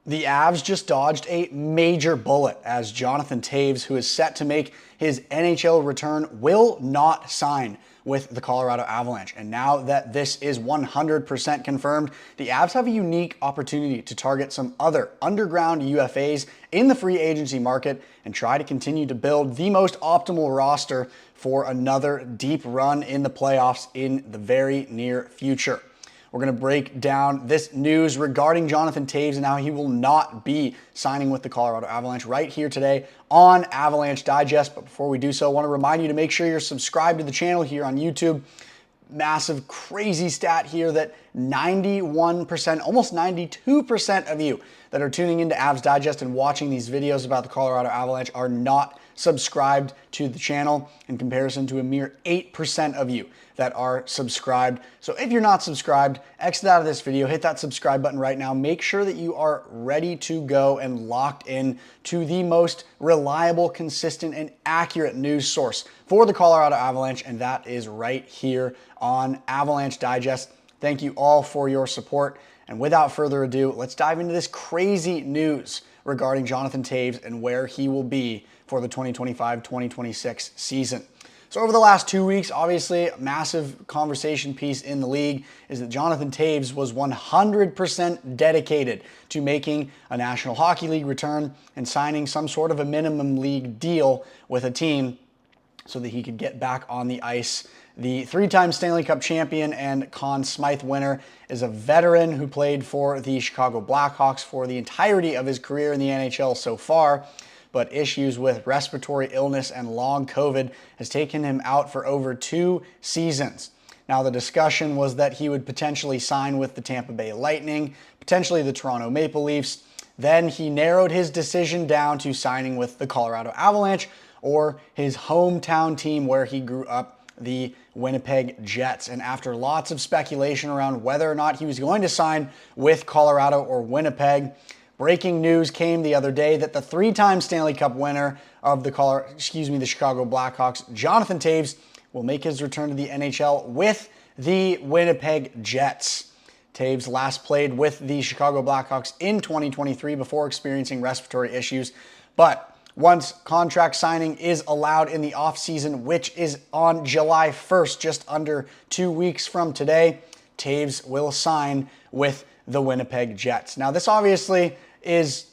The Avs just dodged a major bullet as Jonathan Toews, who is set to make his NHL return, will not sign with the Colorado Avalanche. And now that this is 100% confirmed, the Avs have a unique opportunity to target some other underground UFAs in the free agency market and try to continue to build the most optimal roster for another deep run in the playoffs in the very near future. We're going to break down this news regarding Jonathan Toews and how he will not be signing with the Colorado Avalanche right here today on Avalanche Digest. But before we do so, I want to remind you to make sure you're subscribed to the channel here on YouTube. Massive, crazy stat here that 91%, almost 92% of you that are tuning into Avs Digest and watching these videos about the Colorado Avalanche are not subscribed to the channel, in comparison to a mere 8% of you that are subscribed. So if you're not subscribed, exit out of this video, hit that subscribe button right now. Make sure that you are ready to go and locked in to the most reliable, consistent, and accurate news source for the Colorado Avalanche, and that is right here on Avalanche Digest. Thank you all for your support. And without further ado, let's dive into this crazy news regarding Jonathan Toews and where he will be for the 2025-2026 season. So over the last 2 weeks, obviously, a massive conversation piece in the league is that Jonathan Toews was 100% dedicated to making a National Hockey League return and signing some sort of a minimum league deal with a team so that he could get back on the ice. The three-time Stanley Cup champion and Conn Smythe winner is a veteran who played for the Chicago Blackhawks for the entirety of his career in the NHL so far, but issues with respiratory illness and long COVID has taken him out for over 2 seasons. Now, the discussion was that he would potentially sign with the Tampa Bay Lightning, potentially the Toronto Maple Leafs. Then he narrowed his decision down to signing with the Colorado Avalanche, or his hometown team where he grew up, the Winnipeg Jets. And after lots of speculation around whether or not he was going to sign with Colorado or Winnipeg, breaking news came the other day that the three-time Stanley Cup winner of the Chicago Blackhawks, Jonathan Toews, will make his return to the NHL with the Winnipeg Jets. Toews last played with the Chicago Blackhawks in 2023 before experiencing respiratory issues, but once contract signing is allowed in the offseason, which is on July 1st, just under 2 weeks from today, Toews will sign with the Winnipeg Jets. Now, this obviously is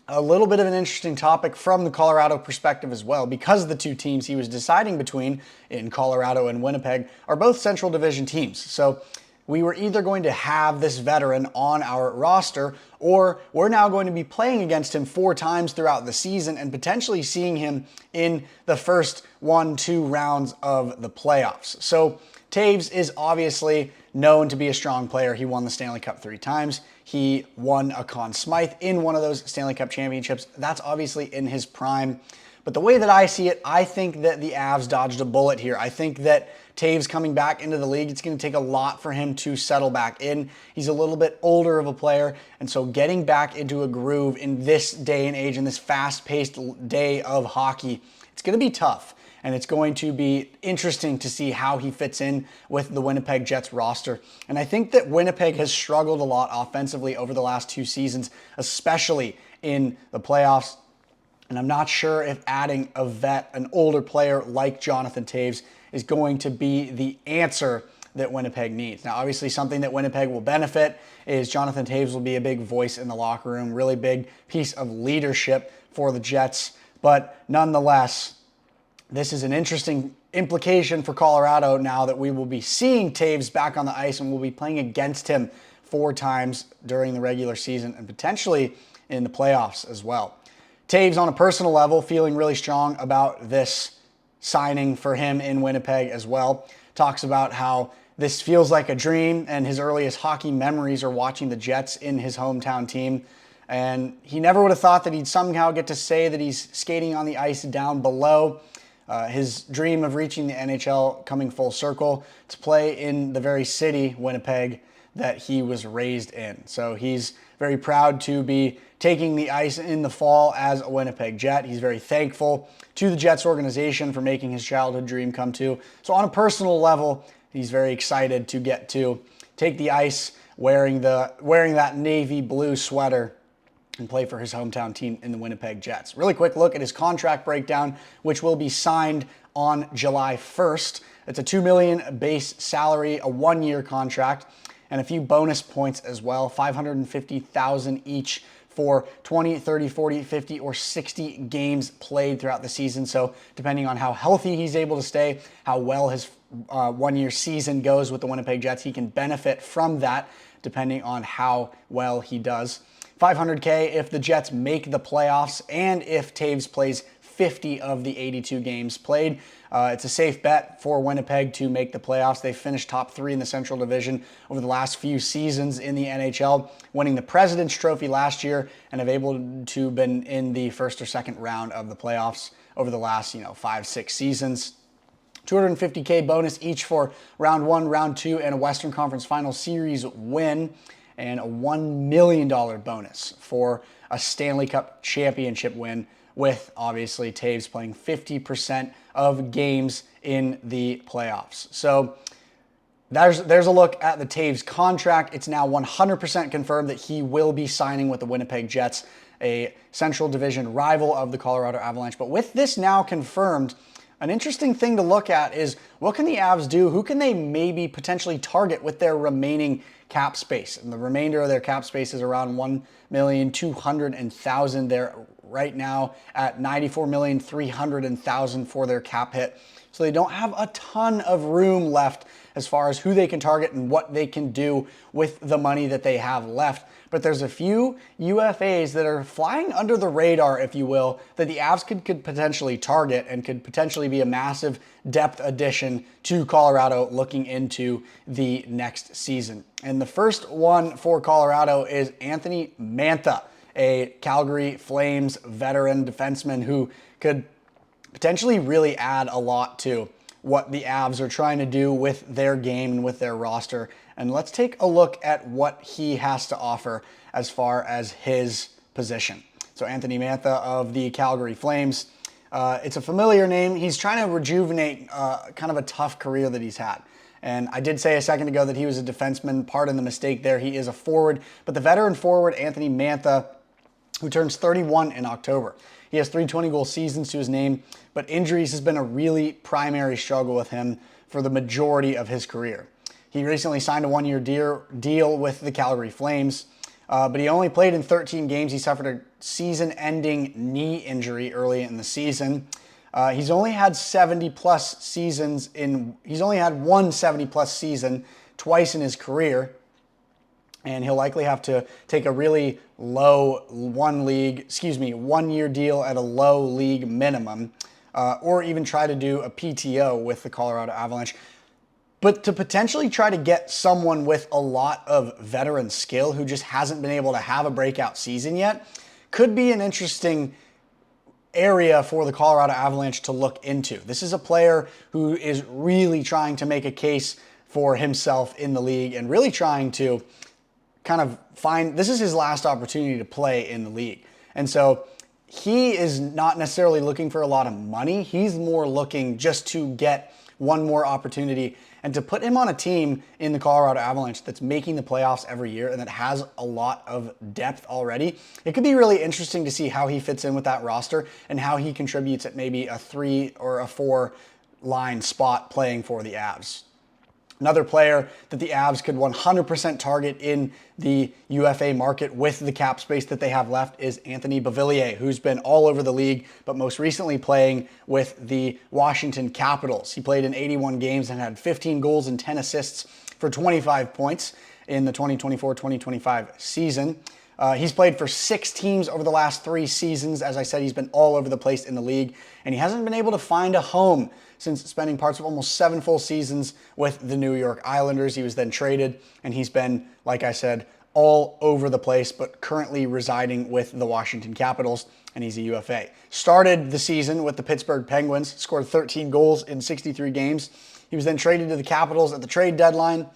a little bit of an interesting topic from the Colorado perspective as well, because the two teams he was deciding between in Colorado and Winnipeg are both Central Division teams. So we were either going to have this veteran on our roster, or we're now going to be playing against him 4 times throughout the season and potentially seeing him in the first 1-2 rounds of the playoffs. So Toews is obviously known to be a strong player. He won the Stanley Cup 3 times. He won a Conn Smythe in one of those Stanley Cup championships. That's obviously in his prime. But the way that I see it, I think that the Avs dodged a bullet here. I think that Toews coming back into the league, it's going to take a lot for him to settle back in. He's a little bit older of a player, and so getting back into a groove in this day and age, in this fast-paced day of hockey, it's going to be tough. And it's going to be interesting to see how he fits in with the Winnipeg Jets roster. And I think that Winnipeg has struggled a lot offensively over the last 2 seasons, especially in the playoffs. And I'm not sure if adding a vet, an older player like Jonathan Toews, is going to be the answer that Winnipeg needs. Now, obviously, something that Winnipeg will benefit is Jonathan Toews will be a big voice in the locker room, really big piece of leadership for the Jets. But nonetheless, this is an interesting implication for Colorado now that we will be seeing Toews back on the ice and we'll be playing against him 4 times during the regular season and potentially in the playoffs as well. Toews, on a personal level, feeling really strong about this signing for him in Winnipeg as well. Talks about how this feels like a dream and his earliest hockey memories are watching the Jets in his hometown team. And he never would have thought that he'd somehow get to say that he's skating on the ice down below. His dream of reaching the NHL coming full circle to play in the very city, Winnipeg, that he was raised in. So he's very proud to be taking the ice in the fall as a Winnipeg Jet. He's very thankful to the Jets organization for making his childhood dream come true. So on a personal level, he's very excited to get to take the ice wearing that navy blue sweater and play for his hometown team in the Winnipeg Jets. Really quick look at his contract breakdown, which will be signed on July 1st. It's a $2 million base salary, a one-year contract, and a few bonus points as well, $550,000 each for 20, 30, 40, 50, or 60 games played throughout the season. So depending on how healthy he's able to stay, how well his one-year season goes with the Winnipeg Jets, he can benefit from that depending on how well he does. $500K if the Jets make the playoffs and if Toews plays 50 of the 82 games played. It's a safe bet for Winnipeg to make the playoffs. They finished top 3 in the Central Division over the last few seasons in the NHL, winning the President's Trophy last year and have able to been in the first or second round of the playoffs over the last 5-6 seasons. $250K bonus each for round 1, round 2, and a Western Conference Final Series win, and a $1 million bonus for a Stanley Cup championship win, with obviously Toews playing 50% of games in the playoffs. So there's a look at the Toews contract. It's now 100% confirmed that he will be signing with the Winnipeg Jets, a Central Division rival of the Colorado Avalanche. But with this now confirmed, an interesting thing to look at is what can the Avs do? Who can they maybe potentially target with their remaining cap space? And the remainder of their cap space is around $1,200,000. They're right now at $94,300,000 for their cap hit. So they don't have a ton of room left as far as who they can target and what they can do with the money that they have left. But there's a few UFAs that are flying under the radar, if you will, that the Avs could potentially target and could potentially be a massive depth addition to Colorado looking into the next season. And the first one for Colorado is Anthony Mantha, a Calgary Flames veteran defenseman who could potentially really add a lot to what the Avs are trying to do with their game and with their roster. And let's take a look at what he has to offer as far as his position. So Anthony Mantha of the Calgary Flames. It's a familiar name. He's trying to rejuvenate kind of a tough career that he's had. And I did say a second ago that he was a defenseman. Pardon the mistake there. He is a forward. But the veteran forward, Anthony Mantha, who turns 31 in October. He has 3 20-goal seasons to his name, but injuries has been a really primary struggle with him for the majority of his career. He recently signed a one-year deal with the Calgary Flames, but he only played in 13 games. He suffered a season-ending knee injury early in the season. He's only had 70-plus seasons he's only had one 70-plus season twice in his career. And he'll likely have to take a really low one-year deal at a low league minimum, or even try to do a PTO with the Colorado Avalanche. But to potentially try to get someone with a lot of veteran skill who just hasn't been able to have a breakout season yet could be an interesting area for the Colorado Avalanche to look into. This is a player who is really trying to make a case for himself in the league and really trying to kind of this is his last opportunity to play in the league. And so he is not necessarily looking for a lot of money. He's more looking just to get one more opportunity and to put him on a team in the Colorado Avalanche that's making the playoffs every year and that has a lot of depth already. It could be really interesting to see how he fits in with that roster and how he contributes at maybe a 3 or a 4 line spot playing for the Avs. Another player that the Avs could 100% target in the UFA market with the cap space that they have left is Anthony Beauvillier, who's been all over the league, but most recently playing with the Washington Capitals. He played in 81 games and had 15 goals and 10 assists for 25 points in the 2024-2025 season. He's played for 6 teams over the last 3 seasons. As I said, he's been all over the place in the league, and he hasn't been able to find a home since spending parts of almost 7 full seasons with the New York Islanders. He was then traded, and he's been, like I said, all over the place, but currently residing with the Washington Capitals, and he's a UFA. Started the season with the Pittsburgh Penguins, scored 13 goals in 63 games. He was then traded to the Capitals at the trade deadline,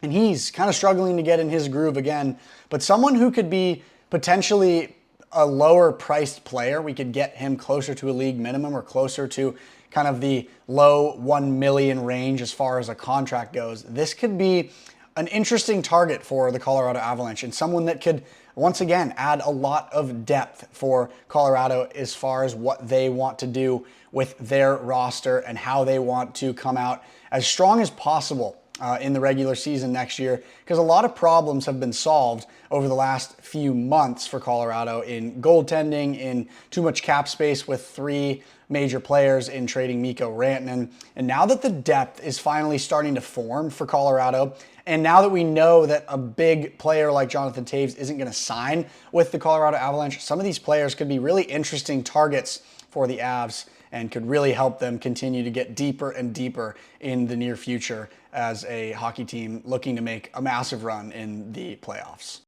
and he's kind of struggling to get in his groove again. But someone who could be potentially a lower priced player, we could get him closer to a league minimum or closer to kind of the low 1 million range as far as a contract goes. This could be an interesting target for the Colorado Avalanche and someone that could once again add a lot of depth for Colorado as far as what they want to do with their roster and how they want to come out as strong as possible in the regular season next year, because a lot of problems have been solved over the last few months for Colorado in goaltending, in too much cap space with 3 major players, in trading Mikko Rantanen. And now that the depth is finally starting to form for Colorado, and now that we know that a big player like Jonathan Toews isn't going to sign with the Colorado Avalanche, some of these players could be really interesting targets for the Avs and could really help them continue to get deeper and deeper in the near future as a hockey team looking to make a massive run in the playoffs.